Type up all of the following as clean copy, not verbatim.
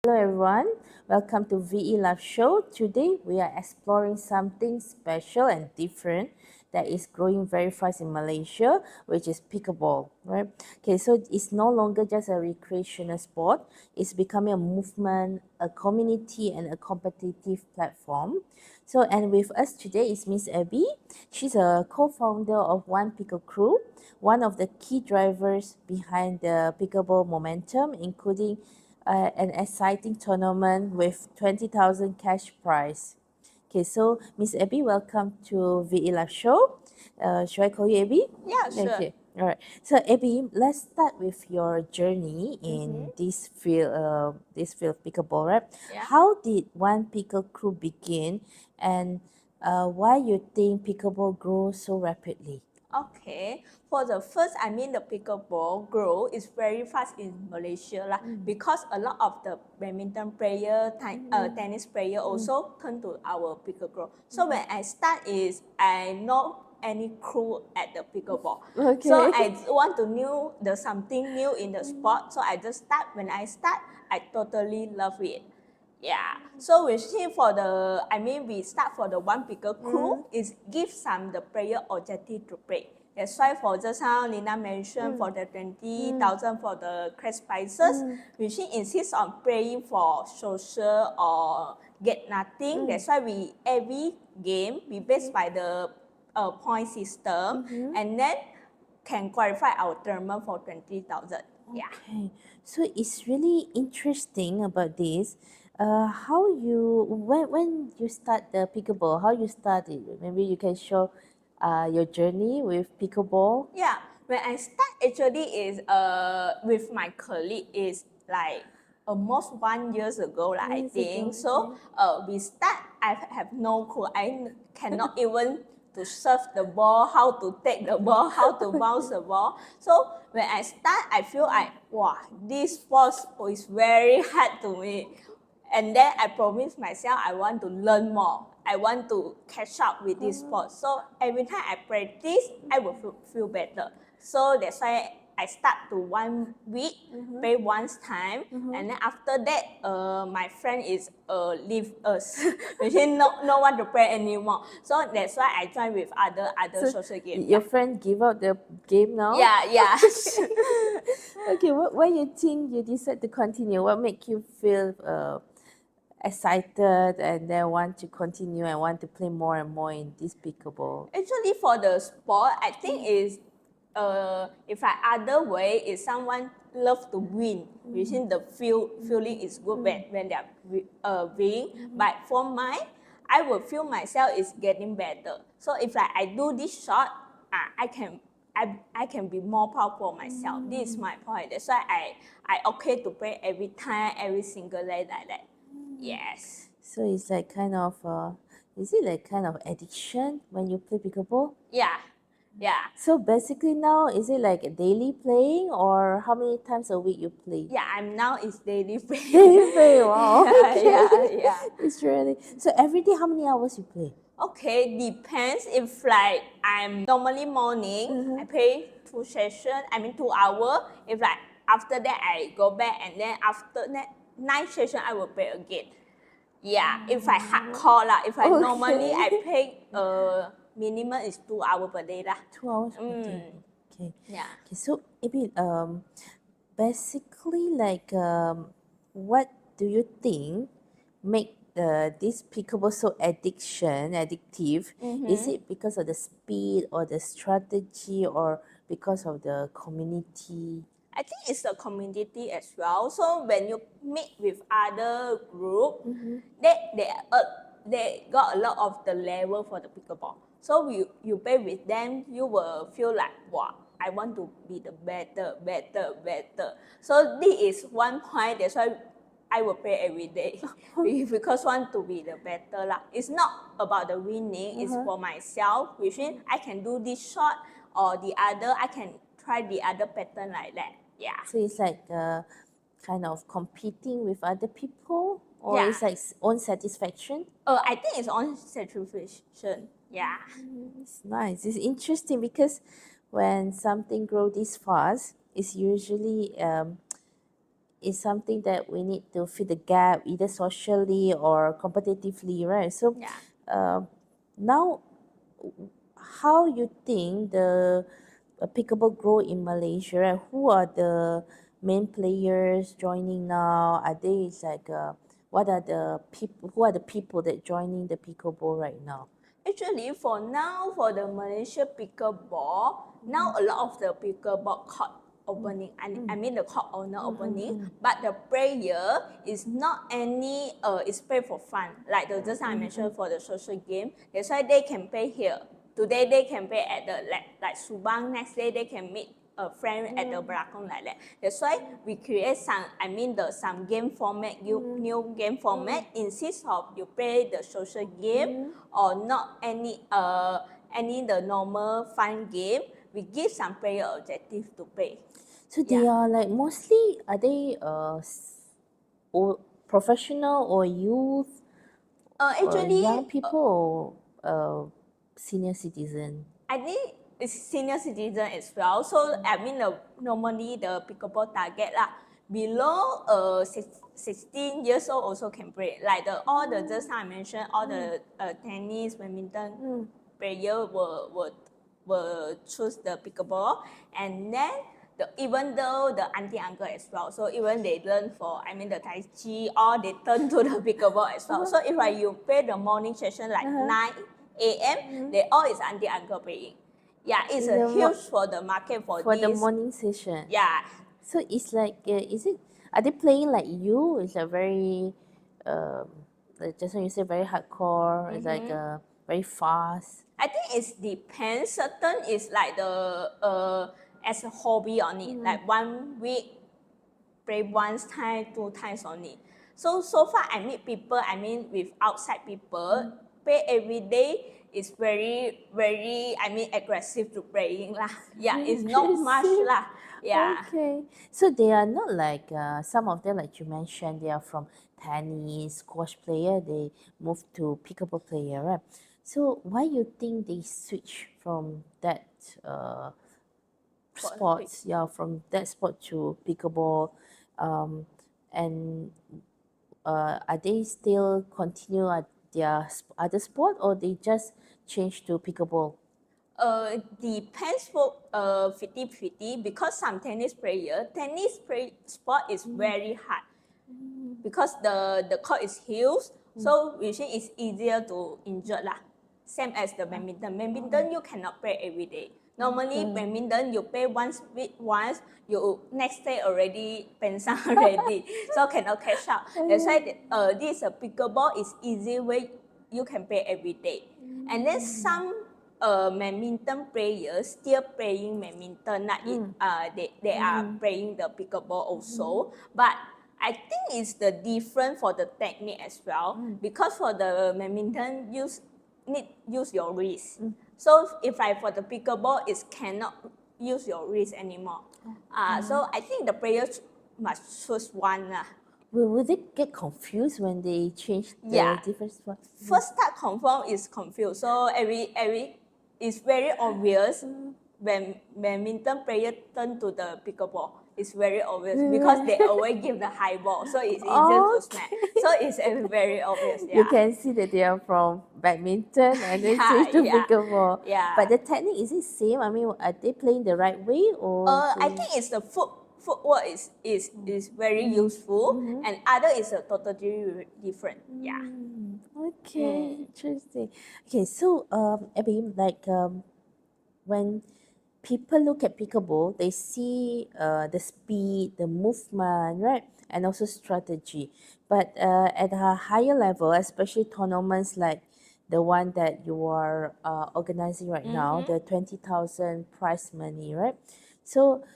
Hello everyone, welcome to VE Live Show. Today we are exploring something special and different that is growing very fast in Malaysia, which is pickleball, right? Okay, so it's no longer just a recreational sport, it's becoming a movement, a community and a competitive platform. So, and with us today is Miss Abby. She's a co-founder of ONE Picklecrew, one of the key drivers behind the pickleball momentum, including an exciting tournament with 20,000 cash prize. Okay, so Miss Abby, welcome to VE Live Show. Should I call you Abby? Yeah, sure. Okay, all right. So Abby, let's start with your journey in this field of pickleball, right? Yeah. How did ONE Picklecrew begin, and why you think pickleball grows so rapidly? Okay. For the first, the pickleball grow is very fast in Malaysia lah, because a lot of the badminton player, tennis player also turn to our pickleball. So when I start is I know any crew at the pickleball. Okay. So I want to know the something new in the sport. So I just start. When I start, I totally love it. Yeah. So we see we start for the one bigger crew is give some the player objective to play. That's why for just now Lina mentioned for the 20,000 for the cash prizes, we should insist on playing for social or get nothing. That's why we every game we based by the point system and then can qualify our tournament for 20,000. Yeah. Okay, so it's really interesting about this. When you start the pickleball, how you started? Maybe you can show your journey with pickleball. Yeah, when I start actually is with my colleague is like almost 1 years ago, like, I Years think. ago, So we start. I have no clue. I cannot even to serve the ball, how to take the ball, how to bounce the ball. So when I start, I feel like wow, this sport is very hard to me. And then I promised myself I want to learn more. I want to catch up with this sport. So every time I practice, I will feel better. So that's why I start to 1 week, play once time, and then after that, my friend is leave us, which is no one to play anymore. So that's why I join with other social games. Your friend give up the game now? Yeah. Okay, why you think you decide to continue? What make you feel excited and then want to continue and want to play more and more in this pickleball? Actually, for the sport, I think is if I other way is someone love to win, which in the feeling is good when they are win. But for mine, I will feel myself is getting better. So if I do this shot, I can be more powerful myself. This is my point. That's why I okay to play every time, every single day like that. Yes. So it's like kind of is it like kind of addiction when you play pickleball? Yeah. So basically now is it like a daily playing or how many times a week you play? Yeah, I'm now is daily play. Daily play, wow. Yeah. It's really so every day how many hours you play? Okay, depends. If like I'm normally morning, I play 2 hours. If like after that I go back and then after that night session I will play again. Yeah, if I hardcore lah. If I normally I play minimum is 2 hours per day lah. 2 hours per day. Okay. Yeah. Okay, so maybe basically like what do you think make this pickleball so addictive? Is it because of the speed or the strategy or because of the community? I think it's the community as well. So when you meet with other group, they got a lot of the level for the pickleball. So you play with them, you will feel like wow, I want to be the better. So this is one point. That's why I will play every day because want to be the better lah. It's not about the winning. It's for myself. Which means I can do this shot or the other. I can try the other pattern like that. Yeah. So it's like kind of competing with other people or Yeah. it's like own satisfaction? I think it's on satisfaction. Yeah. It's nice. It's interesting because when something grows this fast, it's usually is something that we need to fill the gap either socially or competitively, right? So now, how you think the pickleball grow in Malaysia, and who are the main players joining now? Are they like what are the people? Who are the people that joining the pickleball right now? Actually, for now, for the Malaysia pickleball, now a lot of the pickleball court opening, I mean the court owner opening, but the player is not any, it's pay for fun. Like the just I mentioned for the social game, that's why they can pay here. Today they can pay at the like Subang, next day they can meet a friend at the Belakang like that. That's why we create some, I mean some game format, new game format, instead of you play the social game or not any the normal fun game, we give some player objective to play. So they are like mostly, are they or professional or youth or Actually, young people or senior citizen? I think it's senior citizen as well. So I mean normally the pickleball target lah below 16 years old also can play. Like all the just now I mentioned all the tennis, badminton player will choose the pickleball, and then even though the auntie uncle as well. So even they learn for I mean the Tai Chi, or they turn to the pickleball as well. So if you play the morning session like 9 a.m., they all is auntie uncle playing. Yeah, it's In a the huge for the market for the this. morning session. Yeah, So it's like, is it? Are they playing like you? It's a very, like just when you say very hardcore. It's like very fast. I think it depends. Certain is like the as a hobby only, like 1 week play once time, 2 times only. So far I meet people, I mean with outside people, play every day is very I mean aggressive to playing lah. Yeah, it's not much Aggressive. lah. Yeah. Okay. So they are not like some of them, like you mentioned, they are from tennis, squash player. They move to pickleball player, right? So why you think they switch from that sports, yeah, from that sport to pickleball, and are they still continue at their other sport, or they just change to pickleball? Depends for 50-50, because some tennis play sport is very hard because the court is huge, so usually it's easier to injure lah. Same as the badminton. Badminton you cannot play every day. Normally badminton you play once week once, you next day already pensang already, so cannot catch up. That's why this pickleball is easy way you can play every day. And then some badminton players still playing badminton, not they are playing the pickleball also, but I think it's the different for the technique as well, because for the badminton need use your wrist. So if for the pickleball is cannot use your wrist anymore. So I think the players must choose one lah. Will they get confused when they change the Yeah. different sports? First start confirm is confused. So every it's very obvious when badminton player turn to the pickleball. It's very obvious because they always give the high ball, so it's easier to smack. So it's very obvious. You Yeah. can see that they are from badminton and then switch to pickleball. Yeah. But the technique, is it same? I mean, are they playing the right way or? I think it's the footwork is very useful, and other is a totally different. Yeah. Okay, interesting. Okay, so Abby, like when people look at pickleball, they see the speed, the movement, right, and also strategy. But at a higher level, especially tournaments like the one that you are organizing right now, the 20,000 prize money, right? So,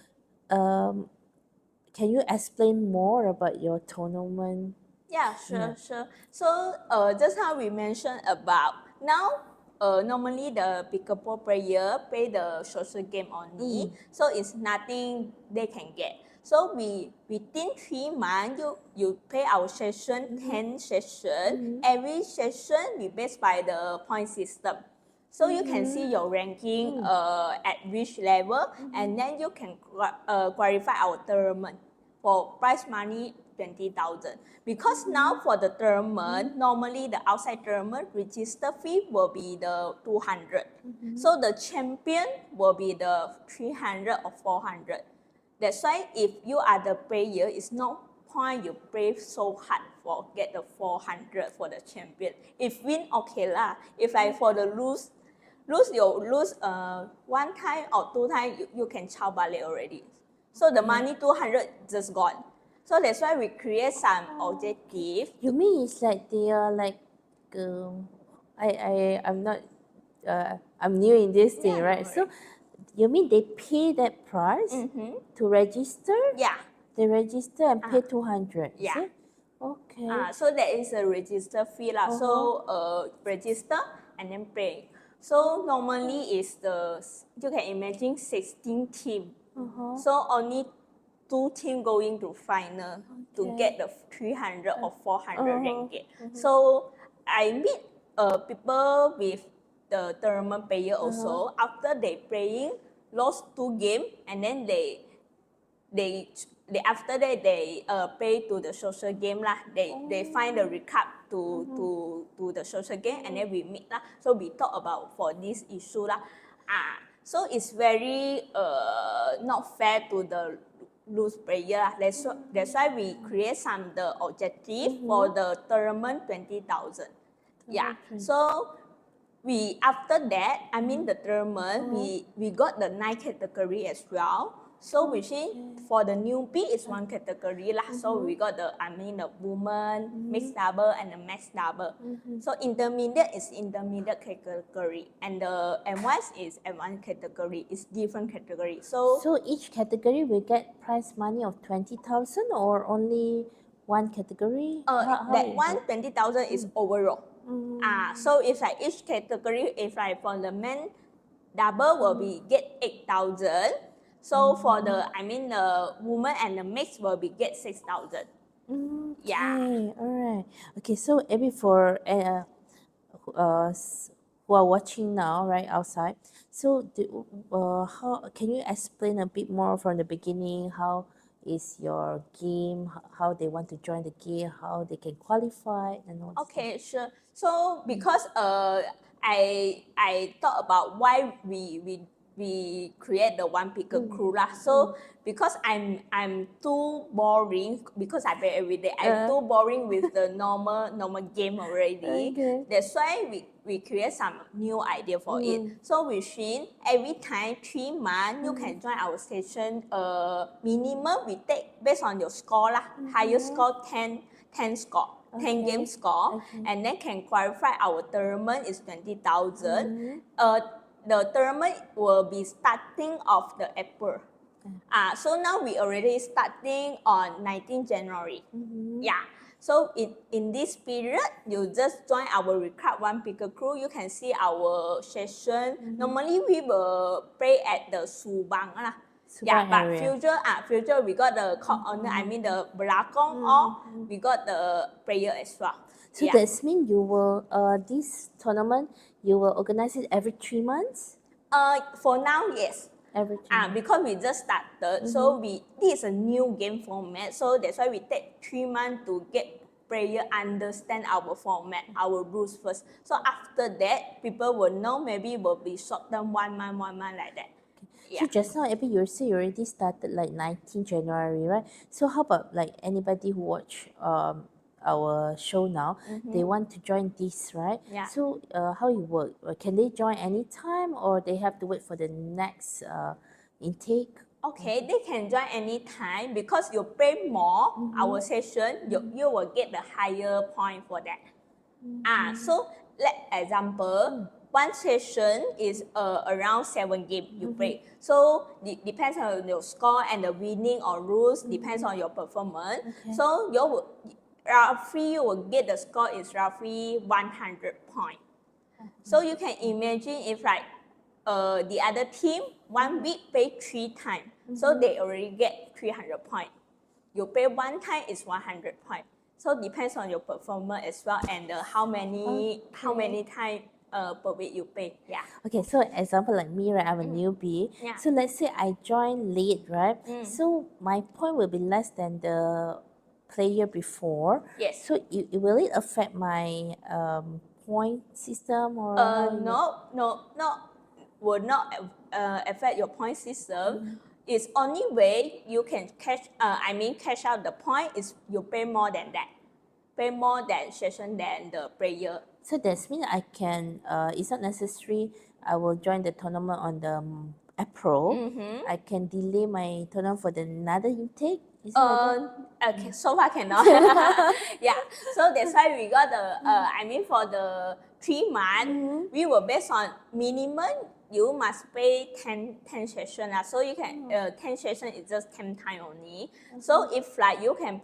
can you explain more about your tournament? Yeah, sure. So just how we mentioned about now, normally the pickleball player play the social game only, so it's nothing they can get. So we within 3 months you play our session 10 session. Every session we based by the point system. So you can see your ranking at which level, and then you can qualify our tournament. for prize money 20,000. Because now for the tournament, normally the outside tournament register fee will be the 200. So the champion will be the 300 or 400. That's why if you are the player, it's no point you play so hard for get the 400 for the champion. If win, okay lah. If I for the lose you lose one time or two times, you can chow balik already. So the money 200 just gone. So that's why we create some objective. You mean it's like they are like, I'm not, I'm new in this thing, Yeah, right? no So you mean they pay that price to register? Yeah. They register and pay 200. Is Yeah. it? Okay. So there is a register fee lah. So register and then pay. So normally is you can imagine 16 team. So only 2 team going to final to get the 300 or 400 ringgit. So I meet people with the tournament player also. After they playing lost 2 game and then they after that they pay to the social game lah. They find the recap to the social game and then we meet lah. So we talk about for this issue lah. So it's very not fair to the lose player lah. That's why we create some the objective for the tournament 20,000. Yeah. So we after that, I mean the tournament, we got the 9 category as well. So which is for the newbie is 1 category lah. So we got the the woman, mixed double and the max double. So intermediate is intermediate category and the advanced is advanced category. It's different category. So each category will get prize money of 20,000 or only one category? That one 20,000 is overall. So if like each category, if like for the men double will be get 8,000. So for the the woman and the mix will be get 6,000. Yeah. Okay, all right. Okay, so maybe for who are watching now, right outside. So, how can you explain a bit more from the beginning? How is your game? How they want to join the game? How they can qualify and all. Okay, sure. So because I thought about why we create the ONE Picklecrew lah. So because I'm too boring because I play every day. I'm too boring with the normal game already. Okay. That's why we create some new idea for it. So within every time 3 months you can join our station. Minimum we take based on your score lah. Higher score 10 score. 10 game score, and then can qualify our tournament is 20,000. The tournament will be starting of the April. So now we already starting on 19 January. Yeah. So in this period, you just join our recap ONE Picklecrew. You can see our session. Normally we will play at the Subang lah. Yeah, but future we got the court owner, the belakang, or we got the player as well. So that means you will this tournament you will organize it every 3 months? For now, yes. Every 3 months. Because we just started, so this is a new game format. So that's why we take 3 months to get player understand our format, our rules first. So after that, people will know. Maybe will be short term 1 month like that. Yeah. So just now, Abby, you say you already started like 19 January, right? So how about like anybody who watch our show now, they want to join this, right? Yeah. So how it work? Can they join anytime or they have to wait for the next intake? Okay, they can join anytime because you pay more our session, you will get the higher point for that. So let example. 1 session is around 7 games you play. So depends on your score and the winning or lose, depends on your performance. So roughly you will get the score is roughly 100 points. So you can imagine if like the other team 1 week play 3 times, so they already get 300 points. You play 1 time is 100 points. So depends on your performance as well and how many times per week you pay. Yeah. Okay, so example like me, right? I'm a newbie. Yeah. So let's say I join late, right? Mm. So my point will be less than the player before. Yes. So will it affect my point system or how it will- No, will not affect your point system. It's only way you can cash out the point is you pay more than that, pay more than session than the player. So that's mean I can. It's not necessary. I will join the tournament on the April. I can delay my tournament for the another intake. Is it like that? Okay, so far cannot. Yeah, so that's why we got the. For the 3 months, we were based on minimum. You must pay 10 session. So you can 10 session is just 10 time only. So if like you can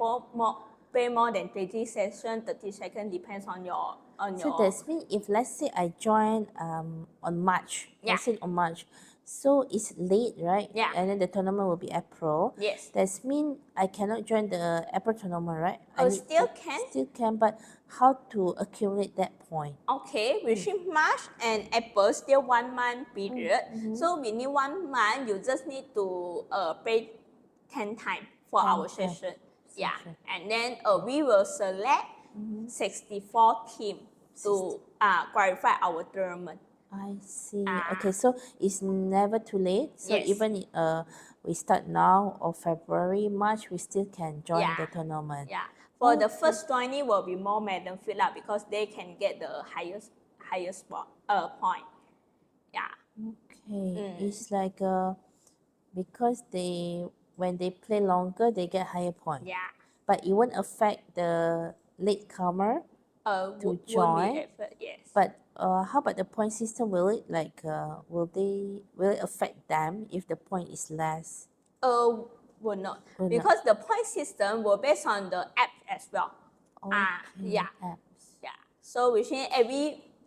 pay more than 30 session, 30 second depends on your So that's mean if let's say I join on March. Yeah. Let's say on March. So it's late, right? Yeah. And then the tournament will be April. Yes. That's mean I cannot join the April tournament, right? Oh, still can? Still can, but how to accumulate that point? Okay, between March and April, still 1 month period. So within 1 month, you just need to pay 10 times for 10 our times session. Yeah, session. and then we will select 64 team to qualify our tournament. I see. Ah. Okay, so it's never too late. So Yes. even we start now or February, March, we still can join Yeah. the tournament. Yeah, for the Okay. first joining will be more medal fill up because they can get the highest point. Yeah. Okay, it's like because when they play longer, they get higher point. Yeah. But it won't affect the latecomer to Won't join. be effort, yes. But how about the point system? Will it will it affect them if the point is less? Will not. Will not. Because the point system will based on the app as well. Okay, Yeah. apps. Yeah. So within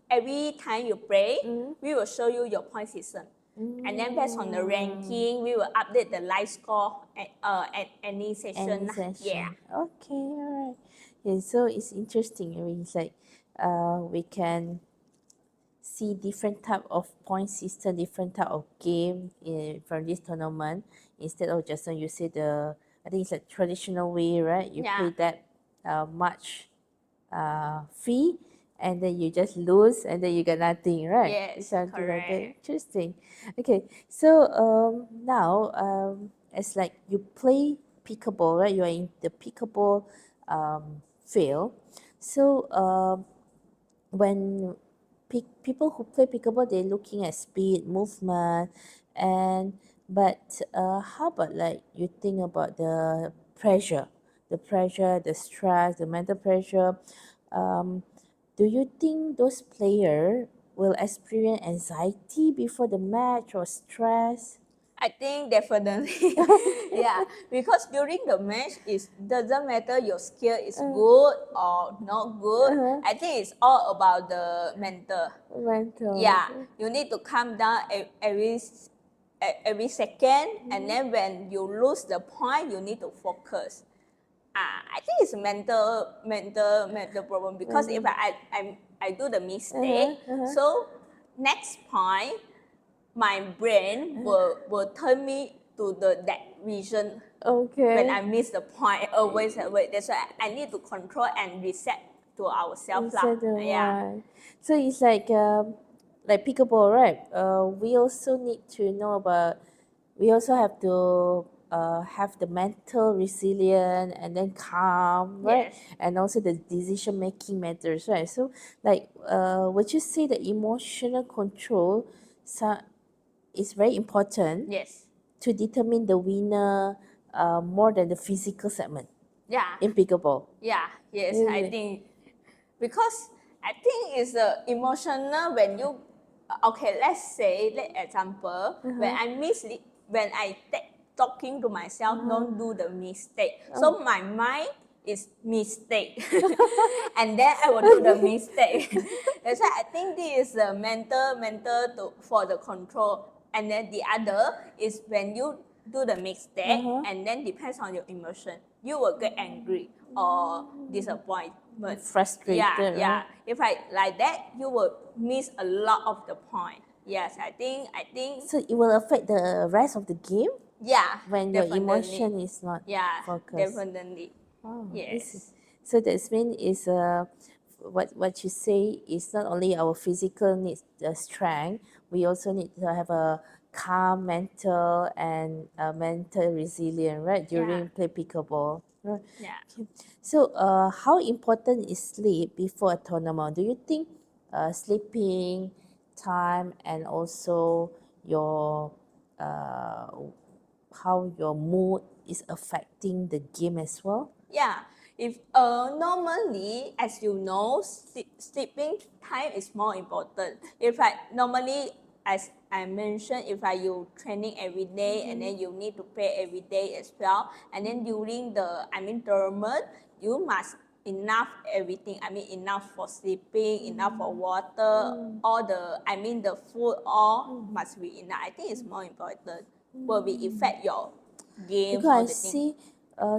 every time you play, we will show you your point system. And then based on the ranking, we will update the live score at any session. Any session. Yeah. Okay, all right. Yeah, so it's interesting. I mean, it's like we can see different type of point system, different type of game from this tournament instead of just you say I think it's like traditional way, right? You Yeah. pay that much fee and then you just lose and then you get nothing, right? Yes, Something like that. correct. Interesting. Okay, so now it's like you play pickleball, right? You are in the pickleball field. So when people who play pickleball, they're looking at speed, movement, and but how about like you think about the pressure, the stress, the mental pressure. Do you think those players will experience anxiety before the match or stress? I think definitely. Yeah, because during the match, it doesn't matter your skill is good or not good. I think it's all about the mental. Mental. Yeah, you need to calm down every second, and then when you lose the point, you need to focus. I think it's mental problem because if I do the mistake, so next point my brain will turn me to that vision Okay. when I miss the point always. That's why I need to control and reset to ourselves. Inside the Yeah. one. So it's like pickleball, right? We also need to know about. We also have to have the mental resilience and then calm, right? Yes. And also the decision making matters, right? So like, would you say the emotional control is very important Yes. to determine the winner more than the physical segment Yeah. in pickleball? Yeah. Yes. Is I it? think because I think it's emotional when you. Okay, let's say, example, when I when I talking to myself, don't do the mistake. So my mind is mistake, and then I will do the mistake. That's why I think this is the mental for the control, and then the other is when you do the mistake, and then depends on your emotion, you will get angry or disappointment. Frustrated, Yeah. right? If I like that, you will miss a lot of the point. Yes, I think So it will affect the rest of the game yeah, when your definitely. emotion is not Yeah, focused. definitely. Oh, I see. Yes. So that means is what you say is not only our physical needs the strength, we also need to have a calm mental and mental resilience, right? During play pickleball. Right. Yeah. Okay. So how important is sleep before a tournament? Do you think sleeping time and also your uh, how your mood is affecting the game as well? Yeah, if normally, as you know, sleeping time is more important. If I normally, as I mentioned, if I you training every day and then you need to play every day as well, and then during the tournament, you must enough everything. Enough for sleeping, enough for water, all the the food, all must be enough. I think it's more important. Will be affect your games Because or I the thing. see,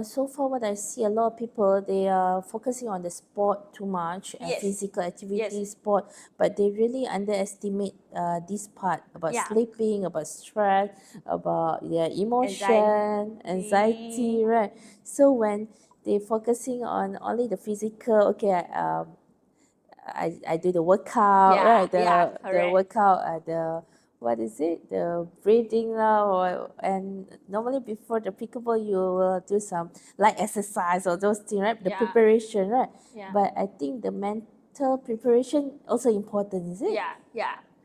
so far what I see, a lot of people they are focusing on the sport too much and Yes. physical activity, Yes. sport, but they really underestimate this part about Yeah. sleeping, about stress, about their emotion, Anxiety. anxiety, right? So when they focusing on only the physical, okay, I do the workout, Yeah, right? yeah, The correct. workout, the what is it? The breathing now, and normally before the pickleball, you will do some light exercise or those things, right? The Yeah, preparation, right? yeah, But I think the mental preparation also important, is it? yeah.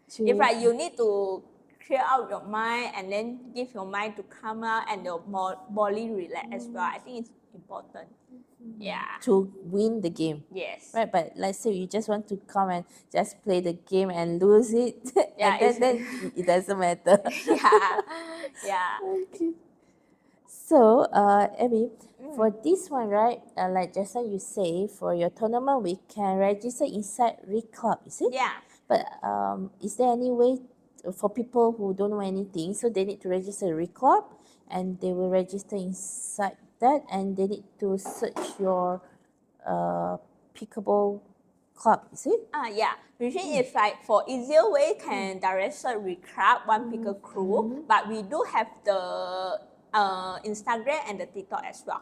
If To you need to clear out your mind and then give your mind to calm out and your body relax as well, I think it's important. Yeah. to win the game. Yes. Right, but let's say you just want to come and just play the game and lose it, Yeah, and it's then it doesn't matter. yeah, yeah. Okay. So, Abby, for this one, right, like just like you say, for your tournament, we can register inside Red Club, is it? Yeah. But is there any way for people who don't know anything, so they need to register Red Club and they will register inside that and they need to search your uh, pickable club, is it? Yeah. Usually, if like for easier way, can direct search recap one picker crew, but we do have the Instagram and the TikTok as well.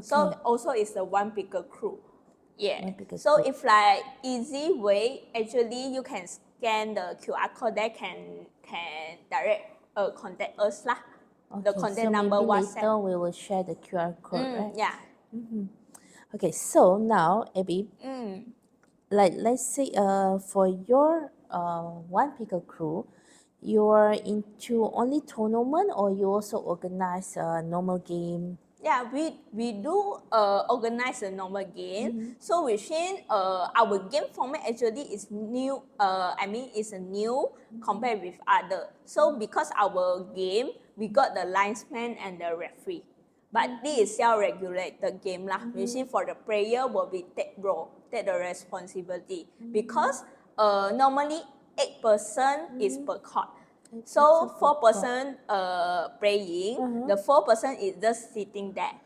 So Okay. also it's the one picker crew. Yeah. One picker So crew. if like easy way, actually you can scan the QR code that can direct contact us lah. The Okay, so contact number maybe WhatsApp. later we will share the QR code, right? Yeah. Okay, so now, Abby, like let's say for your one pickle crew, you're into only tournament or you also organize a normal game? Yeah, we do organize a normal game. So within our game format actually is new. Is a new compared with other. So because our game we got the linesman and the referee, but this is self-regulated game lah. Usually for the player will be take the responsibility because normally 8 person is per court. So 4 person playing, the 4 person is just sitting there.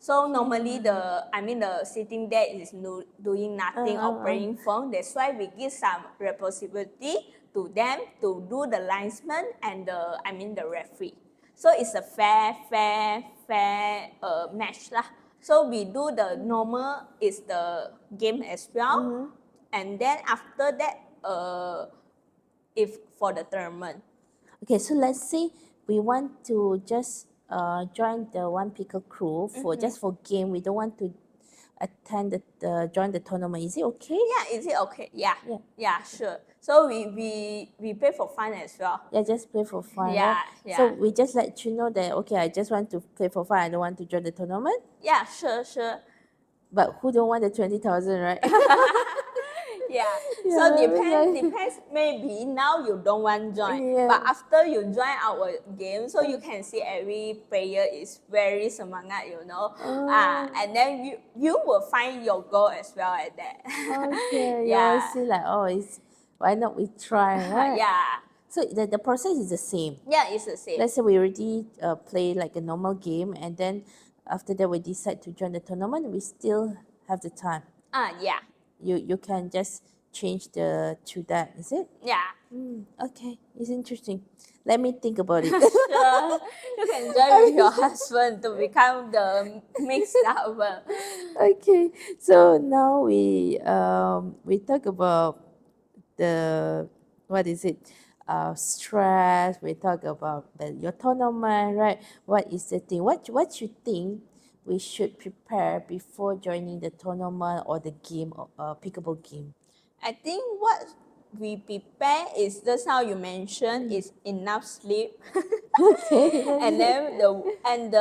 So normally the sitting there is doing nothing or playing phone. That's why we give some responsibility to them to do the linesman and the referee. So it's a fair match lah. So we do the normal is the game as well, and then after that if for the tournament. Okay, so let's say we want to just join the one pickle crew for just for game. We don't want to attend join the tournament. Is it okay? Yeah, is it okay? Yeah. Yeah. Yeah, sure. So we pay for fun as well. Yeah, just play for fun, Yeah, right? yeah. So we just let you know that okay, I just want to play for fun. I don't want to join the tournament. Yeah, sure. But who don't want the 20,000, right? Yeah. So Yeah, depends. Maybe now you don't want join, yeah. but after you join our game, so you can see every player is very semangat, you know. And then you will find your goal as well at that. Okay, you will Yeah. see like why not we try, right? Yeah. So the process is the same. Yeah, it's the same. Let's say we already play like a normal game and then after that we decide to join the tournament, we still have the time. Yeah. You can just change to that, is it? Yeah. Okay, it's interesting. Let me think about it. Sure. You can join with your husband to become the mixed double. Okay, so now we talk about the what is it? Stress. We talk about your tournament, right? What is the thing? What you think we should prepare before joining the tournament or the game, pickleball game? I think what we prepare is just how you mentioned is enough sleep. Okay, that's And it. then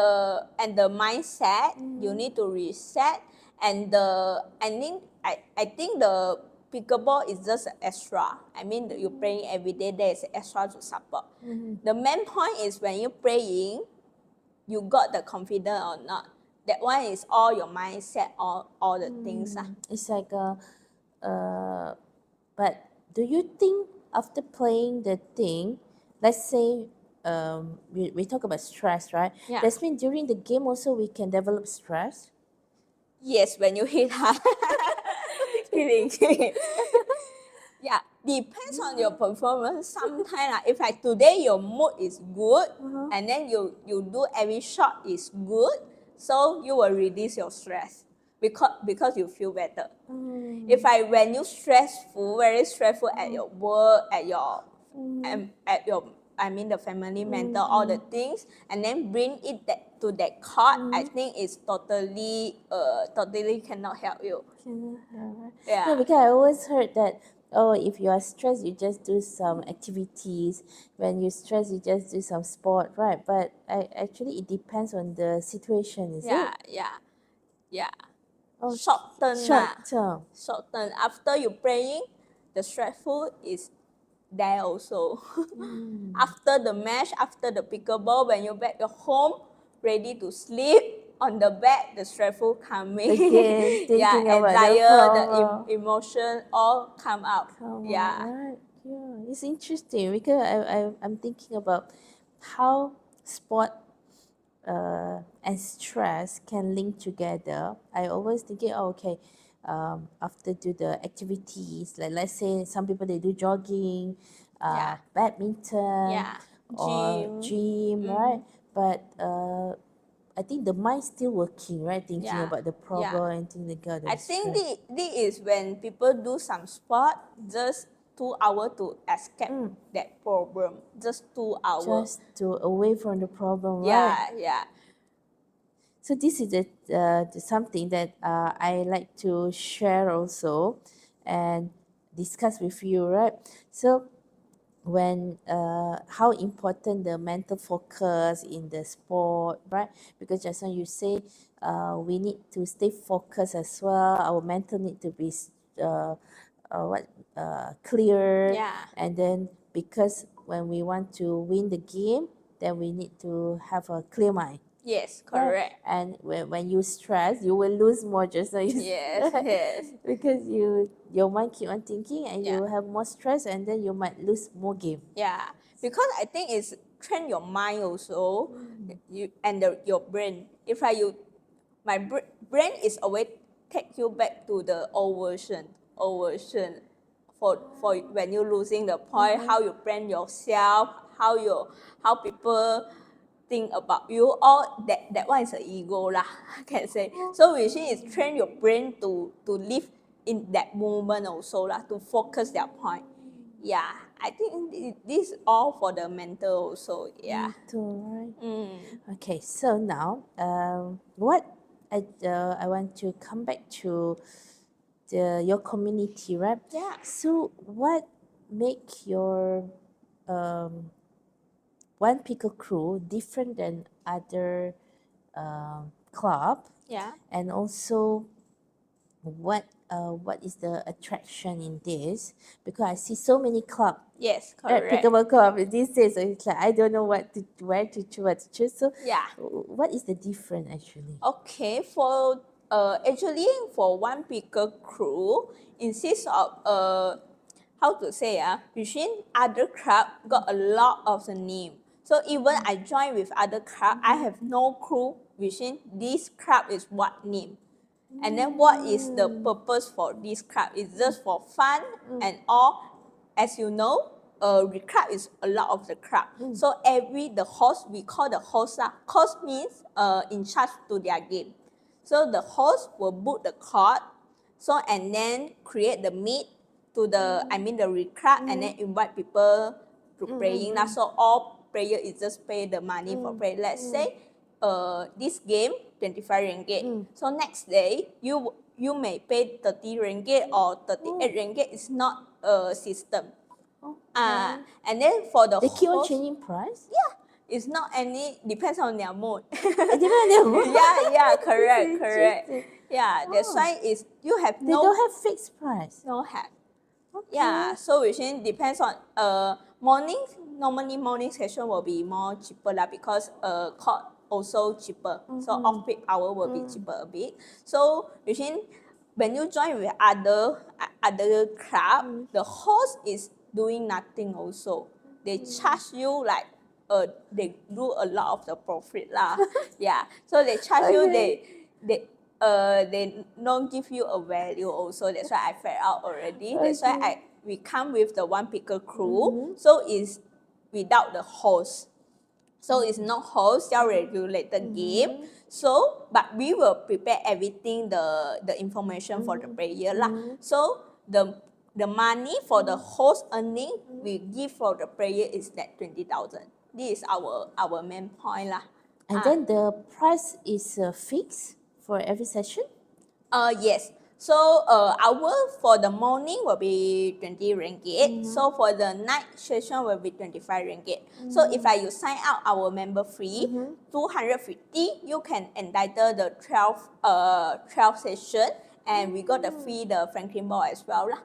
the mindset you need to reset, and I think the pickleball is just extra. I mean you playing every day, there is extra to support. The main point is when you playing, you got the confidence or not. That one is all your mindset, all the things. It's like but do you think after playing the thing, let's say we talk about stress, right? Yeah. That means during the game also we can develop stress. Yes, when you hit hard. Kidding. Yeah, depends on your performance. Sometimes, if like today your mood is good, and then you do every shot is good, so you will reduce your stress because you feel better. If when you stressful, very stressful at your work, at your I mean the family mental, all the things, and then bring it to that court, I think it's totally cannot help you. Yeah. No, because I always heard that if you are stressed, you just do some activities. When you stress, you just do some sport, right? But actually, it depends on the situation, is Yeah, it? yeah. Oh, Short term short term. Short term. After you playing, the stressful is there also. After the match, after the pickleball, when you back at home, ready to sleep on the bed, the stressful coming. Again, Yeah, thinking about the desire, the problem. emotion all come out. Come Yeah. on, right? Yeah, it's interesting because I'm thinking about how sport and stress can link together. I always thinking, oh, okay, after do the activities, like let's say some people they do jogging, Yeah. badminton, Yeah. or gym, right? But I think the mind still working, right? Thinking Yeah. about the Yeah. problem and thinking about the I think stress. this is when people do some sport, just 2 hours to escape that problem. Just 2 hours. Just to away from the problem, right? Yeah, yeah. So this is something that I like to share also and discuss with you, right? So when how important the mental focus in the sport, right? Because just now you say we need to stay focused as well. Our mental need to be what clear, Yeah. and then because when we want to win the game, then we need to have a clear mind. Yes, Right. correct. And when you stress, you will lose more just like you Yes, said. yes. Because your mind keep on thinking and Yeah. you have more stress and then you might lose more game. Yeah, because I think it's train your mind also, your brain. If I you, my brain is always take you back to the old version, for when you losing the point, how you plan yourself, how people think about you. All that one is an ego lah, I can say. So which is train your brain to live in that moment also lah, to focus their point. Yeah, I think this is all for the mental also. Yeah. Mental, right? Okay, so now what I want to come back to your community, right? Yeah. So what make your One Picklecrew different than other club? Yeah. And also what is the attraction in this? Because I see so many club, Yes, right, correct. pickleball club these days. So it's like I don't know where to choose, what to choose. So Yeah. what is the difference actually? Okay, for actually for One Picklecrew insists of how to say between other club got a lot of the name. So even I join with other club, I have no clue within this crab is what name. And then what is the purpose for this crab? It's just for fun and all. As you know, the crab is a lot of the crab. So the host, we call the host. Host means in charge to their game. So the host will book the court, so and then create the meat to the the crab and then invite people to playing. So all player is just pay the money for play. Let's say this game 25 ringgit. So next day you may pay 30 ringgit or 38 ringgit. It's not a system. And then for the They keep on host, changing price? yeah, it's not any, depends on their mood. It depends on their mood. Yeah, correct. Interesting. Yeah, that's why is you have They don't have fixed price. no have. Okay. Yeah, so which depends on morning. Normally morning session will be more cheaper lah because court also cheaper. So off peak hour will be cheaper a bit. So which when you join with other club, the host is doing nothing also. They charge you like they do a lot of the profit lah. Yeah, so they charge you, they don't give you a value also. That's why I figured out already. That's why we come with the One Picklecrew. So it's without the host. So it's not host, self-regulated game. So, but we will prepare everything, the information for the player lah. So the money for the host earning we give for the player is that 20,000. This is our main point lah. And then the price is fixed for every session? Yes. So our for the morning will be 20 ringgit. So for the night session will be 25 ringgit. So if you sign up our member free, 250, you can entitle the 12 session, and we got the free the Franklin ball as well lah.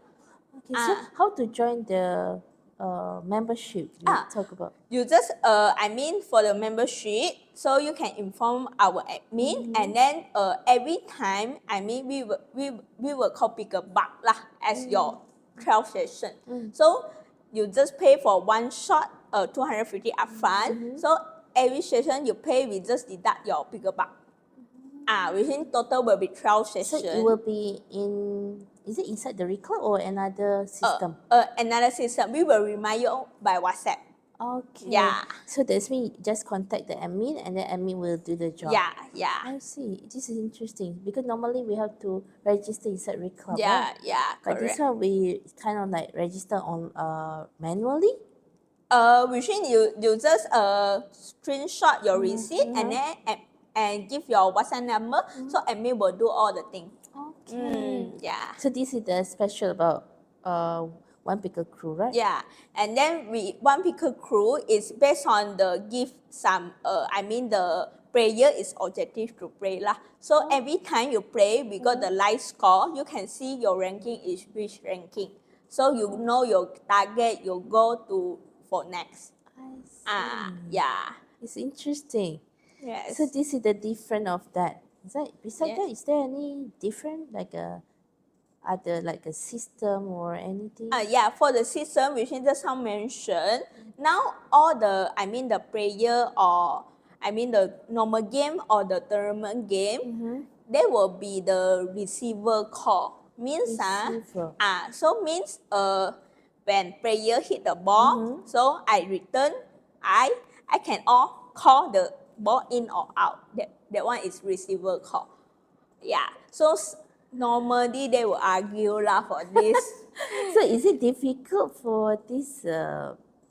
Okay, so how to join the membership you talk about? You just for the membership, so you can inform our admin, and then every time we will copy a bug lah as your 12 session. So you just pay for one shot 250 upfront. So every session you pay, we just deduct your bigger bug. Within total will be 12 sessions. So it will be in, is it inside the recall or another system? Another system. We will remind you by WhatsApp. Okay. Yeah. So that's mean just contact the admin and the admin will do the job. Yeah. I see. This is interesting because normally we have to register inside recall. Yeah, right? yeah, But correct. this one we kind of like register on manually. Within you just screenshot your receipt and then and give your WhatsApp number, so admin will do all the things. Okay. Yeah. So this is the special about One Picklecrew, right? Yeah, and then One Picklecrew is based on the give some the player is objective to play lah. So every time you play, we got the live score. You can see your ranking is which ranking. So you know your target, you go to for next. I see. Yeah. It's interesting. Yes. So this is the different of that. Is that besides Yes. that, is there any different like other like a system or anything? Yeah, for the system, which is just some mentioned. Now all the the player or the normal game or the tournament game, there will be the receiver call. Means Receiver. so means when player hit the ball, so I return, I can all call the ball in or out. That one is receiver call. Yeah. So normally they will argue lah for this. So is it difficult for this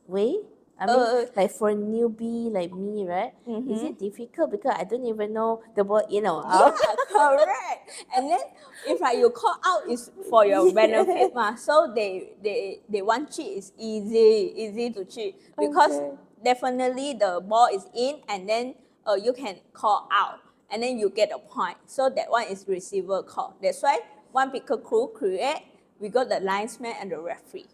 way? I mean, like for a newbie like me, right? Is it difficult because I don't even know the ball in or out? Yeah, correct. And then if you call out, is for your benefit ma. So they want cheat is easy to cheat because definitely the ball is in, and then you can call out, and then you get a point. So that one is receiver call. That's why One Picklecrew create, we got the linesman and the referee.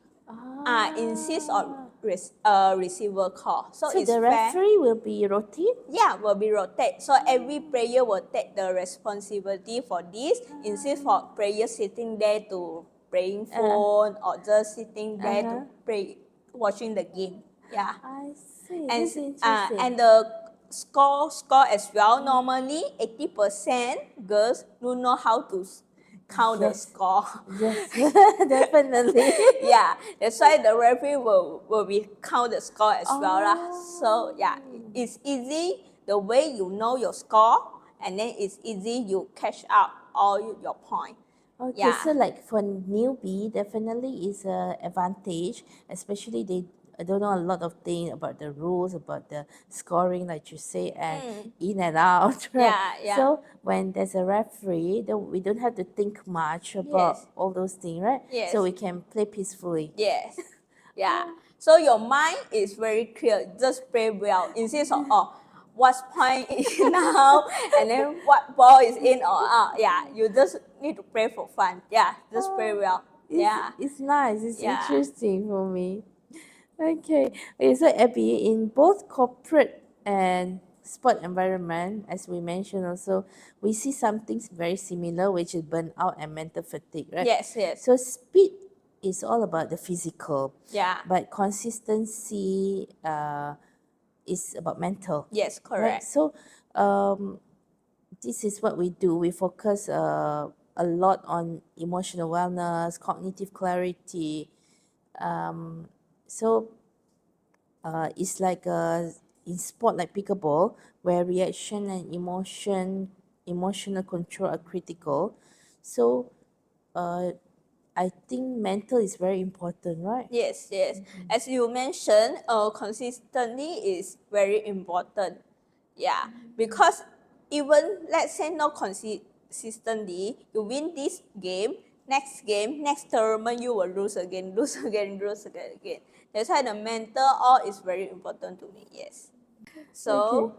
Insist on receiver call. So it's the fair. referee will be rotate? Yeah, will be rotate. So every player will take the responsibility for this. Instead for player sitting there to playing phone or just sitting there to play, watching the game. Yeah. I see. And This is interesting. and score as well. Normally, 80% girls don't know how to count the Yes. score. Yes, definitely. Yeah, that's why the referee will be count the score as well lah. So yeah, it's easy the way you know your score, and then it's easy you catch up all your point. Okay, Yeah. so like for newbie, definitely is a advantage, especially they don't know a lot of things about the rules, about the scoring, like you say, and in and out, right? Yeah, yeah. So when there's a referee, we don't have to think much about Yes. all those things, right? Yes. So we can play peacefully. Yes. Yeah. So your mind is very clear. Just play well instead of what point is now and then what ball is in or out. Yeah. You just need to play for fun. Yeah. Just play well. Yeah. It's nice. It's Yeah. interesting for me. Okay. Okay, so Abby, in both corporate and sport environment, as we mentioned also, we see some things very similar, which is burnout and mental fatigue, right? Yes, yes. So speed is all about the physical, Yeah. but consistency is about mental. Yes, Right? correct. So this is what we do. We focus a lot on emotional wellness, cognitive clarity. So it's like in sport like pickleball, where reaction and emotional control are critical. So I think mental is very important, right? Yes, yes. As you mentioned, consistently is very important. Yeah, because even let's say not consistently, you win this game, next tournament you will lose again, lose again, lose again. That's why the mental all is very important to me. Yes. Okay. So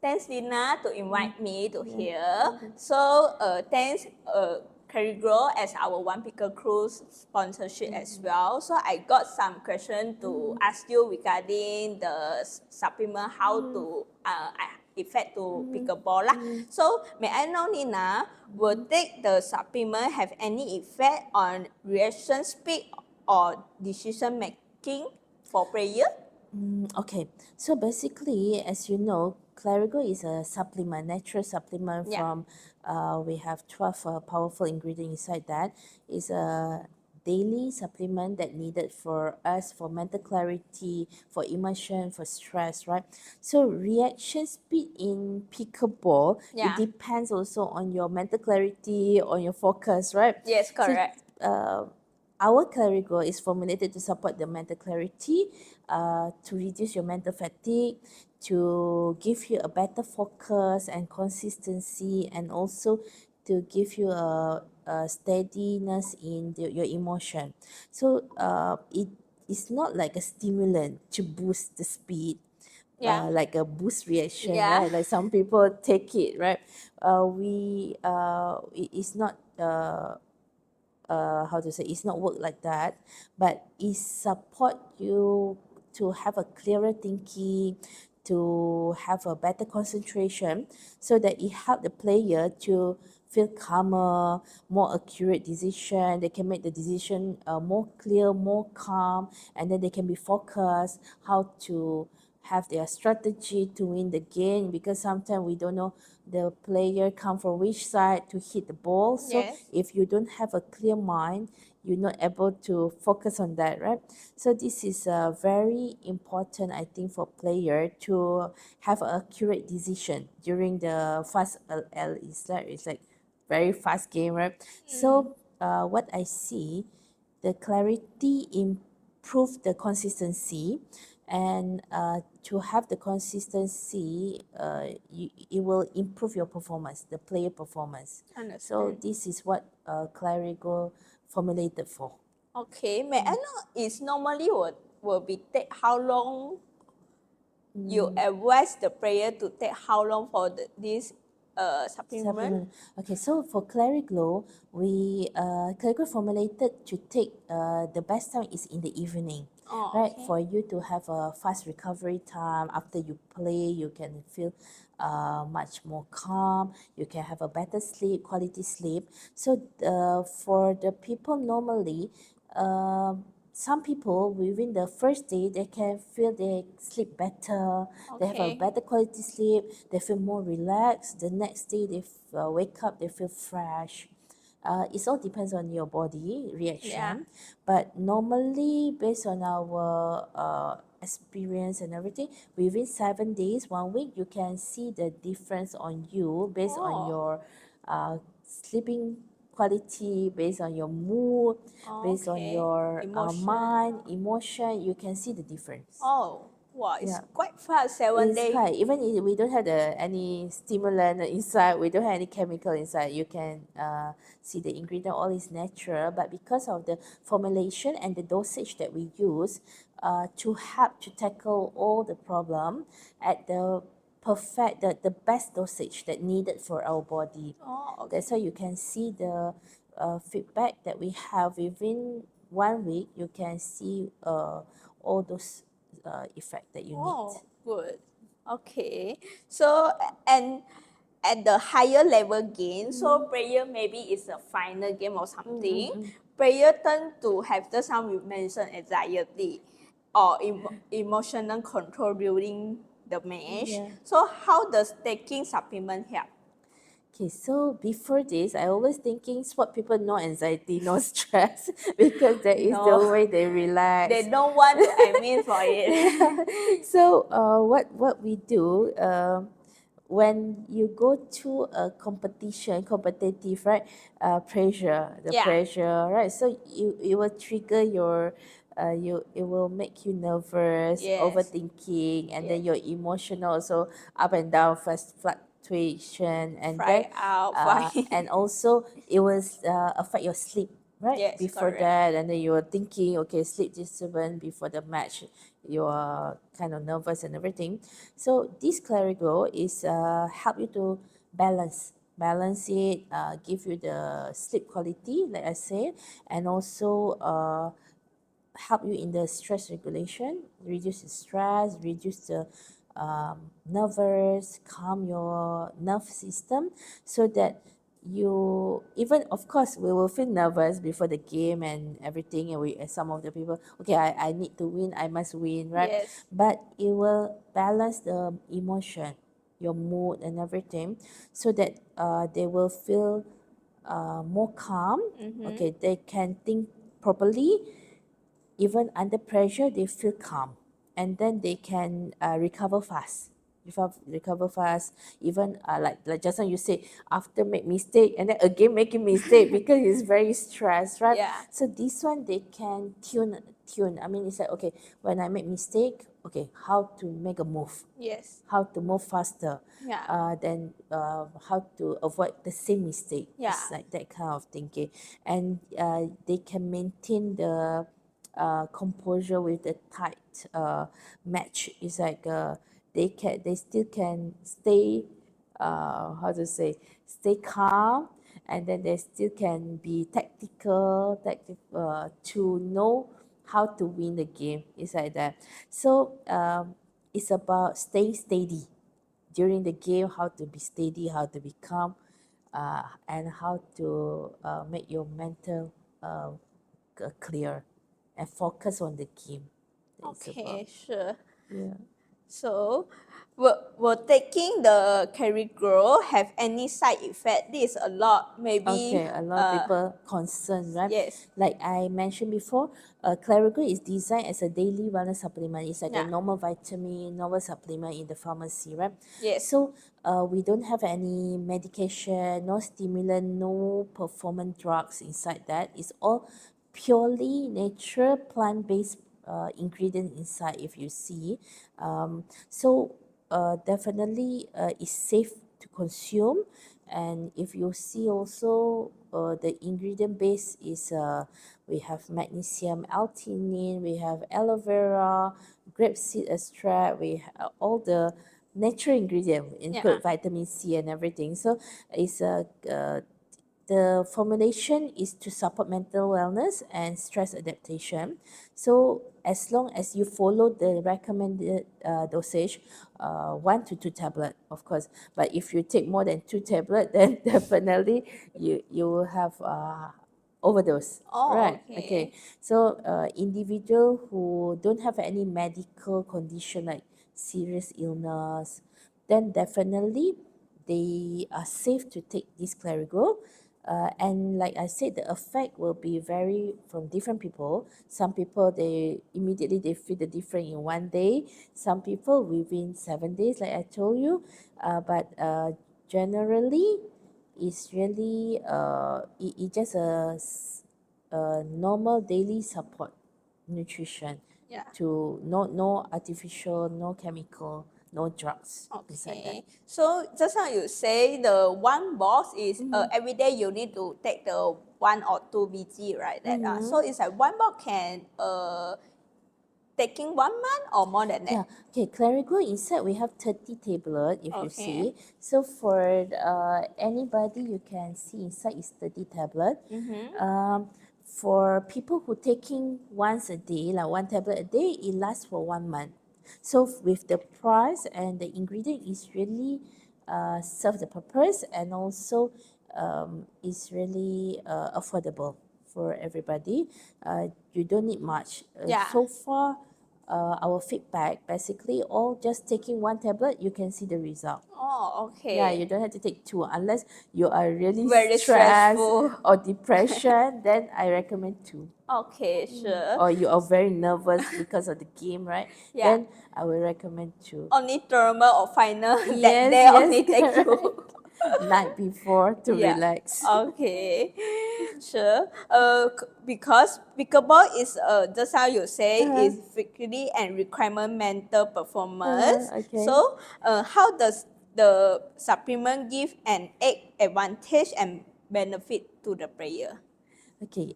thanks Lina to invite me to here. So thanks Carigro as our One Picklecrew sponsorship as well. So I got some question to ask you regarding the supplement how to effect to pickleball lah. So may I know Nina, will take the supplement have any effect on reaction speed or decision making for player? Okay, so basically, as you know, Clarigo is a supplement, natural supplement Yeah. from, we have 12 powerful ingredients inside that. It's a daily supplement that needed for us for mental clarity, for emotion, for stress, right? So reaction speed in pickleball, Yeah. it depends also on your mental clarity, on your focus, right? Yes, correct. So, our Clarigo is formulated to support the mental clarity, to reduce your mental fatigue, to give you a better focus and consistency, and also to give you a steadiness in your emotion. So it is not like a stimulant to boost the speed, Yeah. like a boost reaction, Yeah. right? Like some people take it, right? It is not how to say, it's not work like that, but it support you to have a clearer thinking, to have a better concentration, so that it help the player to feel calmer, more accurate decision. They can make the decision more clear, more calm, and then they can be focused how to have their strategy to win the game, because sometimes we don't know the player come from which side to hit the ball. So Yes. if you don't have a clear mind, you're not able to focus on that, right? So this is very important, I think, for player to have an accurate decision during the fast LL. It's like very fast game, right? So what I see, the clarity improve the consistency, and to have the consistency, it will improve your performance, the player performance. So Understand. this is what Clarigo formulated for. Okay. May I know is normally will be take how long you advise the player to take how long for this supplement? Supplement. Okay, so for Clariglow, we Clariglow formulated to take the best time is in the evening, Oh, right? okay. For you to have a fast recovery time after you play, you can feel much more calm. You can have a better sleep, quality sleep. So for the people normally, some people within the first day they can feel they sleep better, they have a Okay. better quality sleep, they feel more relaxed. The next day they wake up, they feel fresh. It all depends on your body Yeah. reaction, but normally based on our experience and everything, within 7 days, 1 week, you can see the difference on you based on Oh. your sleeping quality, based on your mood, based on Okay. your Emotion. mind, emotion. You can see the difference. Oh, wow, it's Yeah. quite fast, 7 days. It's quite, even if we don't have any stimulant inside, we don't have any chemical inside, you can see the ingredient all is natural, but because of the formulation and the dosage that we use to help to tackle all the problem at the best dosage that needed for our body. Oh, okay. That's why you can see the feedback that we have within 1 week. You can see all those effect that you need. Oh, good. Okay. So, and at the higher level game, so player maybe it's a final game or something, player tend to have the some you mentioned anxiety or emotional control during the match. Yeah. So how does taking supplement help? Okay, so before this, I always thinking sport people no anxiety, no stress because that is the No, way they relax. they don't want to admit for it. So what we do when you go to a competition, competitive, right? Pressure, the Yeah. pressure, right? So it will trigger your it will make you nervous, Yes. overthinking, and then Yes. your emotional also up and down, fast fluctuation, and then Fry out, fry. and also it will affect your sleep, right? Yes, Before correct. that, and then you were thinking, okay, sleep disturbance before the match, you are kind of nervous and everything. So this Clarigo is help you to balance it, give you the sleep quality, like I said, and also help you in the stress regulation, reduce the stress, reduce the nervous, calm your nerve system, so that you, even of course we will feel nervous before the game and everything, and we, some of the people, okay, I need to win, I must win, right? Yes. But it will balance the emotion, your mood and everything, so that they will feel more calm. Okay, they can think properly, even under pressure they feel calm, and then they can recover fast, recover fast, even like just now you say, after make mistake and then again making mistake because it's very stressed, right? Yeah. So this one they can tune, I mean, it's like, okay, when I make mistake, okay, how to make a move, Yes. how to move faster, Yeah. then how to avoid the same mistake. Yeah. It's like that kind of thinking, and they can maintain the composure with the tight match. It's like they still can stay how to say, stay calm, and then they still can be tactical to know how to win the game. It's like that. So it's about staying steady during the game, how to be steady, how to be calm, and how to make your mental clear and focus on the game that it's about. Okay, sure. Yeah. So, will taking the carry grow have any side effect? This is a lot, maybe. Okay, a lot of people concerned, right? Yes. Like I mentioned before, Clarigo is designed as a daily wellness supplement. It's like a Yeah. normal vitamin, normal supplement in the pharmacy, right? Yes. So we don't have any medication, no stimulant, no performance drugs inside that. It's all purely natural plant-based ingredient inside, if you see. So definitely it's safe to consume, and if you see also the ingredient base is we have magnesium L-theanine, we have aloe vera, grapeseed extract, we have all the natural ingredient, Yeah. include vitamin C and everything. So it's a the formulation is to support mental wellness and stress adaptation. So as long as you follow the recommended dosage, 1 to 2 tablet, of course. But if you take more than 2 tablet, then definitely you will have overdose. Oh, Right. okay. Okay. So individual who don't have any medical condition like serious illness, then definitely they are safe to take this Clerigo. And like I said, the effect will be very from different people. Some people they immediately they feel the difference in 1 day. Some people within 7 days, like I told you. But generally, it's really it just a normal daily support nutrition Yeah. to no artificial, no chemical, no drugs inside that. Okay. So just now you say the one box is Mm-hmm. every day you need to take the 1 or 2 VG, right? That so Mm-hmm. it's like one box can taking 1 month or more than Yeah, that. okay, Clerigo inside we have 30 tablet if you Okay. see. So for anybody you can see inside is 30 tablet. Mm-hmm. For people who taking once a day, like one tablet a day, it lasts for 1 month. So with the price and the ingredient is really serve the purpose, and also is really affordable for everybody. You don't need much. Yeah. So far, our feedback basically all just taking one tablet, you can see the result. Oh, Yeah, okay. you don't have to take two unless you are really Very stressed stressful. or depression. Then I recommend two. Okay, sure. Or you are very nervous because of the game, right? Yeah. Then I will recommend two. Only thermal or final that Yes, day yes, only take correct. two. Night before to Yeah. relax. Okay. Sure. Because pickleball is just how you say Uh-huh. is strictly and requirement mental performance. Okay. So, how does the supplement give an egg advantage and benefit to the player? Okay.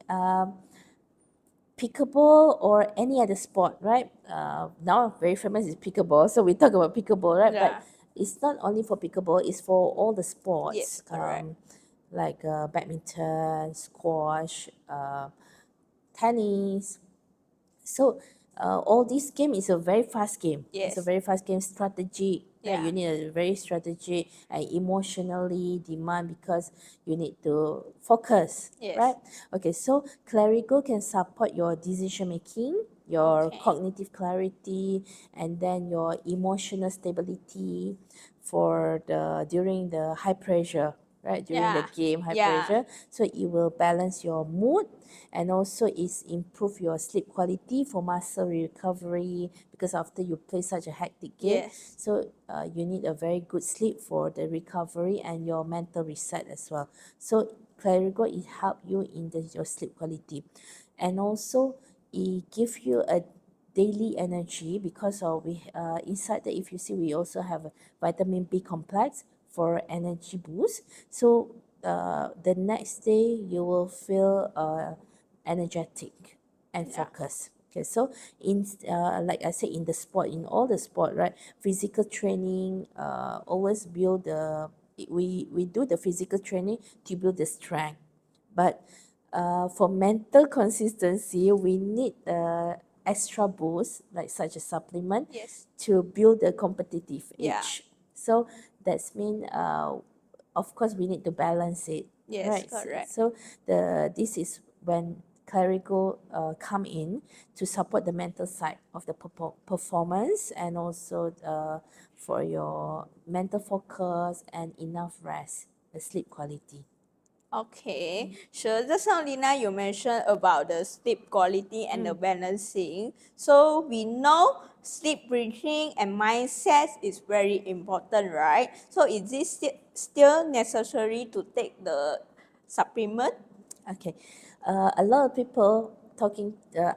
Pickleball or any other sport, right? Now very famous is pickleball, so we talk about pickleball, right? But Yeah. it's not only for pickleball; it's for all the sports, Yes, correct. like badminton, squash, tennis. So all this game is a very fast game. It's a Yes. very fast game, strategic. Right? Yeah. You need a very strategic and emotionally demand because you need to focus. Yes. Right? Okay, so Clerigo can support your decision making, your Okay. cognitive clarity, and then your emotional stability for the during the high pressure, right? During the Yeah. game, high Yeah. pressure. So it will balance your mood, and also it's improve your sleep quality for muscle recovery because after you play such a hectic game, Yes. so you need a very good sleep for the recovery and your mental reset as well. So Clerigo, it help you in your sleep quality, and also it give you a daily energy because of we inside that, if you see, we also have a vitamin B complex for energy boost. So the next day you will feel energetic and Yeah. focused. Okay, so in like I said, in the sport, in all the sport, right, physical training always build the we do the physical training to build the strength, but for mental consistency, we need extra boost, like such a supplement, Yes. to build the competitive Yeah. edge. So that's mean, of course, we need to balance it, Yes, right? correct. So this is when Clerigo come in to support the mental side of the performance, and also for your mental focus and enough rest, the sleep quality. Okay, sure. Just now, Lina, you mentioned about the sleep quality and the balancing. So we know sleep, breathing, and mindset is very important, right? So is this still necessary to take the supplement? Okay, a lot of people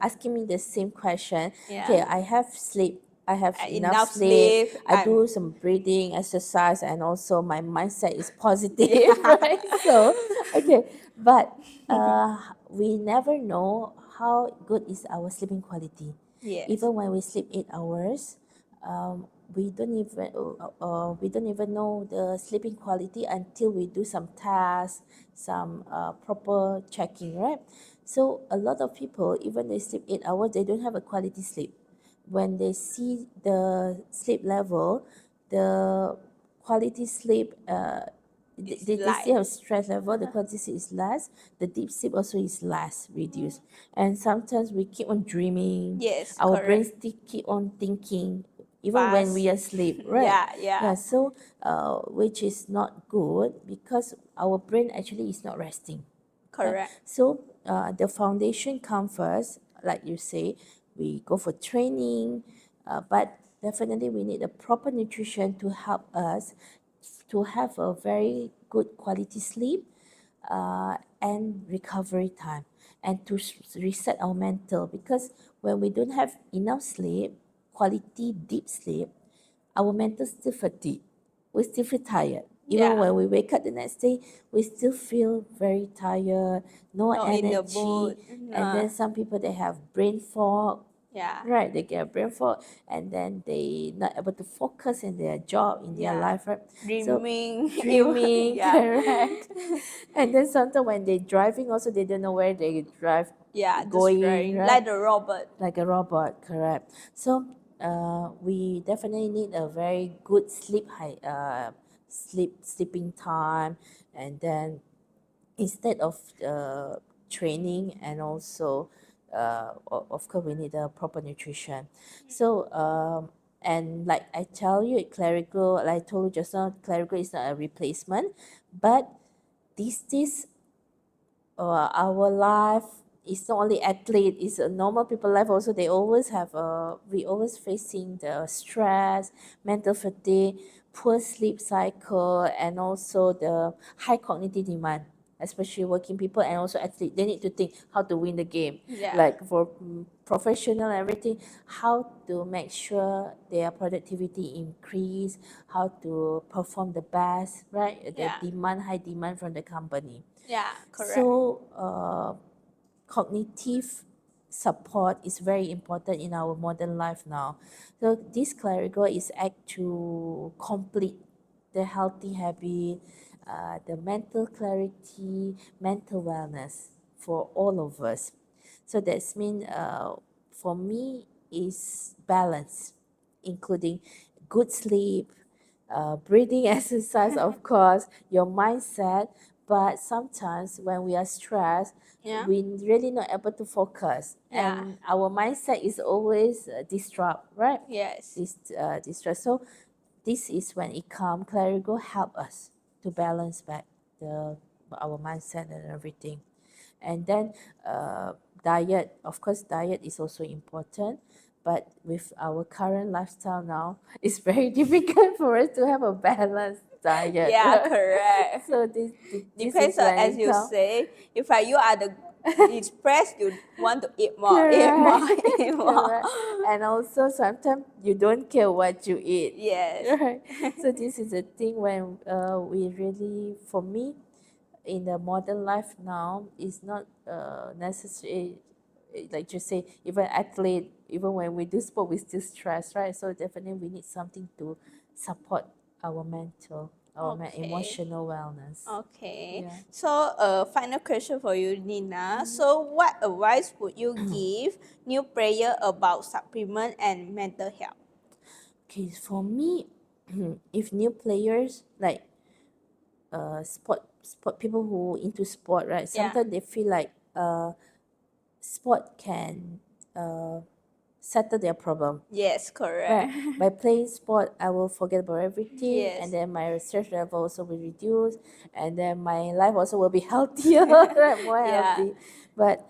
asking me the same question. Yeah. Okay, I have sleep. I have enough Enough sleep. sleep. I do some breathing exercise, and also my mindset is positive, Yeah. right? So, okay, but we never know how good is our sleeping quality. Yes. Even when we sleep 8 hours, we don't even know the sleeping quality until we do some tasks, some proper checking, right? So a lot of people, even they sleep 8 hours, they don't have a quality sleep. When they see the sleep level, the quality sleep they still have stress level, the quality sleep is less, the deep sleep also is less, reduced. And sometimes we keep on dreaming. Yes, Our brains correct. still keep on thinking even when we are Fast. asleep, right? Yeah. So which is not good because our brain actually is not resting. Right? Correct. So the foundation comes first, like you say, we go for training, but definitely we need a proper nutrition to help us to have a very good quality sleep and recovery time, and to reset our mental, because when we don't have enough sleep, quality deep sleep, our mental still fatigue. We still feel tired. Even Yeah. when we wake up the next day, we still feel very tired, no Not in the energy. mood. And then some people they have brain fog, Yeah. right? They get brain fog, and then they not able to focus in their job, in their Yeah. life, right? So Dreaming. dreaming, Yeah. correct. And then sometimes when they driving also, they don't know where they drive Yeah, just going, right. right? Like the robot. Like a robot, correct. So we definitely need a very good sleeping time, and then instead of training, and also of course we need a proper nutrition. So and like I tell you, clerical, like I told you just now, clerical is not a replacement, but these days our life is not only athlete, it's a normal people life also. They always have we always facing the stress, mental fatigue, poor sleep cycle, and also the high cognitive demand, especially working people and also athlete. They need to think how to win the game. Yeah. Like for professional and everything, how to make sure their productivity increase, how to perform the best, right? The Yeah. demand, high demand from the company. Yeah, correct. So cognitive support is very important in our modern life now. So this clerical is act to complete the healthy habit, the mental clarity, mental wellness for all of us. So that's mean for me is balance, including good sleep, breathing exercise, of course, your mindset. But sometimes when we are stressed, Yeah. we really not able to focus, Yeah. and our mindset is always disrupt, right? Yes. Distress. So this is when it come, clerical help us to balance back the our mindset and everything. And then diet, of course, diet is also important, but with our current lifestyle now, it's very difficult for us to have a balanced diet. Yeah, correct. So this Depends is on, when as it you comes. say, if you are the depressed, you want to eat more, eat more, Correct. eat more. Correct. And also sometimes you don't care what you eat. Yes. Right. So this is a thing when we really, for me, in the modern life now, is not necessary. Like you say, even athlete, even when we do sport, we still stress, right? So definitely we need something to support our mental, our Okay. emotional wellness. Okay. Yeah. So, final question for you, Nina. So, what advice would you give new player about supplement and mental health? Okay, for me, if new players like sport people who into sport, right? Yeah. Sometimes they feel like sport can settle their problem. Yes, Right. correct. By playing sport, I will forget about everything, and Yes. then my stress level also will reduce, and then my life also will be healthier, right? More Yeah. healthy. But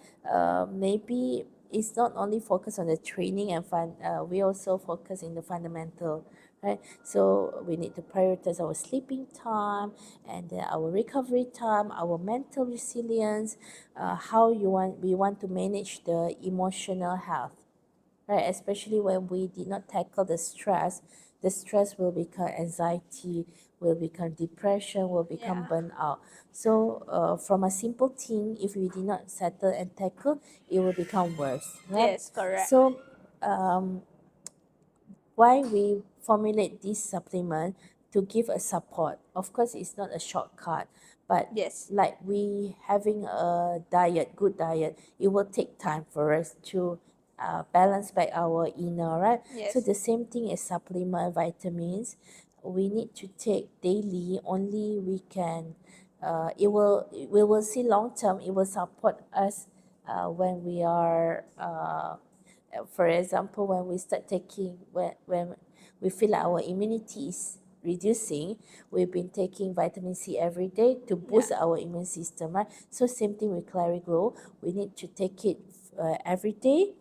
maybe it's not only focus on the training and fun. We also focus in the fundamental, right? So we need to prioritize our sleeping time, and then our recovery time, our mental resilience, how we want to manage the emotional health, right? Especially when we did not tackle the stress will become anxiety, will become depression, will become Yeah. burnout. So from a simple thing, if we did not settle and tackle, it will become worse, right? Yes, correct. So why we formulate this supplement to give a support. Of course, it's not a shortcut, but Yes. like we having a diet, good diet, it will take time for us to balance back our inner, right? So Yes. the same thing as supplement vitamins. we need to take daily, only we can, we will see long term, it will support us when we are, for example, when we start taking, when we feel like our immunity is reducing, we've been taking vitamin C every day to boost our immune system, right? So same thing with Clariglow, we need to take it every day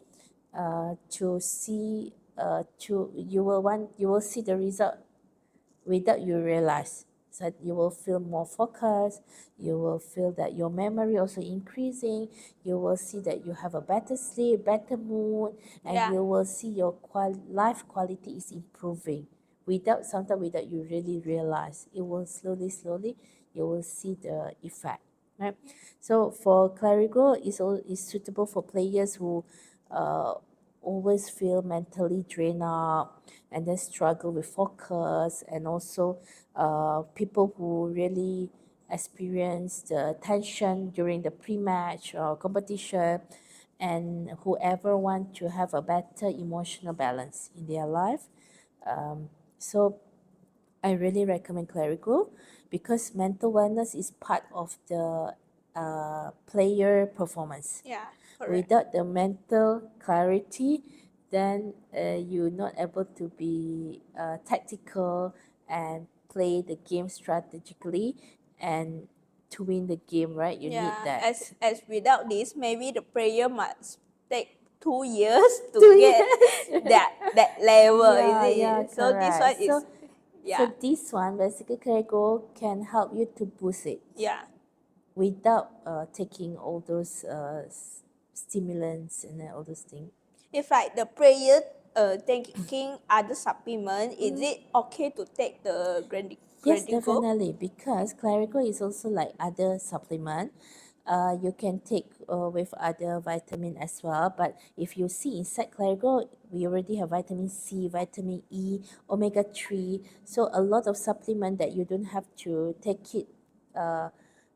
to see, you will see the result without you realize. So you will feel more focused, you will feel that your memory also increasing, you will see that you have a better sleep, better mood, and Yeah. you will see your life quality is improving without, sometimes without you really realize. It will slowly you will see the effect, right? So for Clarigo is suitable for players who uh, always feel mentally drained up and then struggle with focus, and also people who really experience the tension during the pre-match or competition, and whoever want to have a better emotional balance in their life. So I really recommend Clerical because mental wellness is part of the player performance. Yeah, correct. Without the mental clarity, then you're not able to be tactical and play the game strategically and to win the game, right? You need that. As without this, maybe the player must take 2 years to 2 years. get that level, Yeah, is yeah, it? So this one correct. is, So yeah, this one basically Clerical can help you to boost it yeah. without taking all those stimulants and all those things. If like the player taking other supplement, is it okay to take the Yes, Gradigo? definitely, because Clarico is also like other supplement. You can take with other vitamin as well. But if you see inside Clarico, we already have vitamin C, vitamin E, omega 3. So a lot of supplement that you don't have to take it.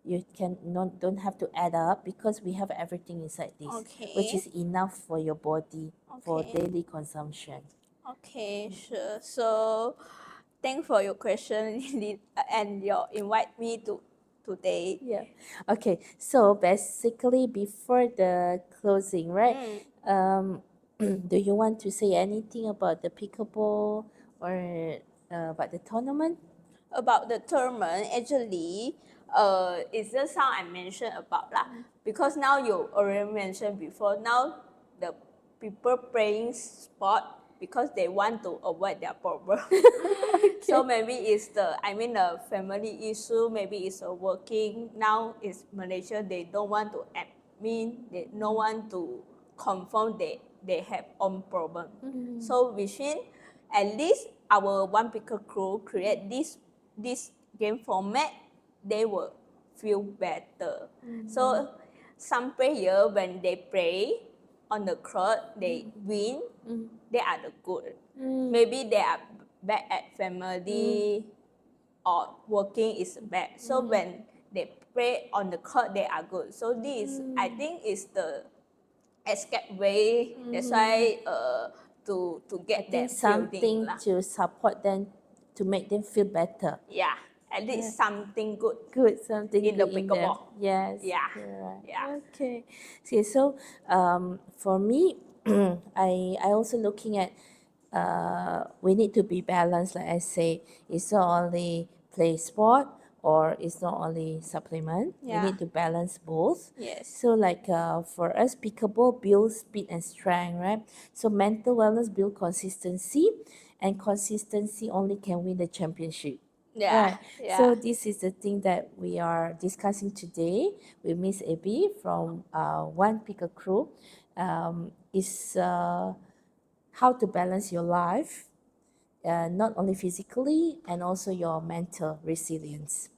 You can not don't have to add up because we have everything inside this, which Okay. is enough for your body for Okay. daily consumption. Okay, sure. So, thanks for your question and your invite me to today. Yeah. Okay. So basically, before the closing, right? Do you want to say anything about the pickleball or about the tournament? About the tournament, actually, it's just how I mentioned about lah. Because now you already mentioned before. Now the people playing sport because they want to avoid their problem. So maybe it's the family issue. Maybe it's a working. Now it's Malaysia. They don't want to admit. They don't want to confirm they have own problem. So which means at least our One Picker crew create this game format, they will feel better. So some player when they play on the court, they win, they are the good. Maybe they are bad at family or working is bad. So when they play on the court, they are good. So this I think is the escape way. That's why to I get think that feeling something lah. to support them to make them feel better. Yeah, at least something good Good, something in the good in them. pickleball. Yes, Yeah, correct. yeah, Okay. See, so for me, I also looking at we need to be balanced. Like I say, it's not only play sport or it's not only supplement. We yeah. need to balance both. Yes. So like for us, pickleball builds speed and strength, right? So mental wellness build consistency, and consistency only can win the championship. Yeah, Right. yeah. So this is the thing that we are discussing today with Miss Abby from One Picklecrew. Is how to balance your life, not only physically and also your mental resilience.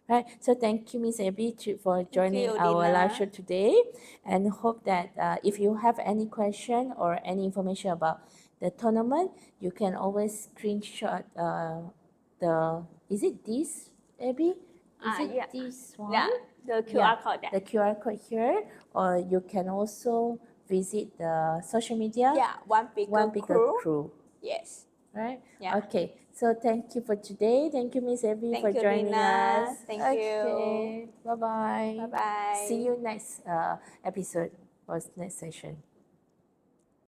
Right. So thank you, Miss Abby, for Thank joining you, our live Dina. show today, and hope that if you have any question or any information about the tournament, you can always screenshot the. Is it this, Abby? Is it Yeah, this yeah. one? The Yeah, QR code there. the QR code here, or you can also visit the social media. Yeah, One Picker One Pickle Crew. Crew. Yes. right? Yeah. Okay, so thank you for today. Thank you, Miss Abby, for Thank you, joining Lina. us. Thank Okay, you. bye-bye. Bye bye. See you next episode or next session.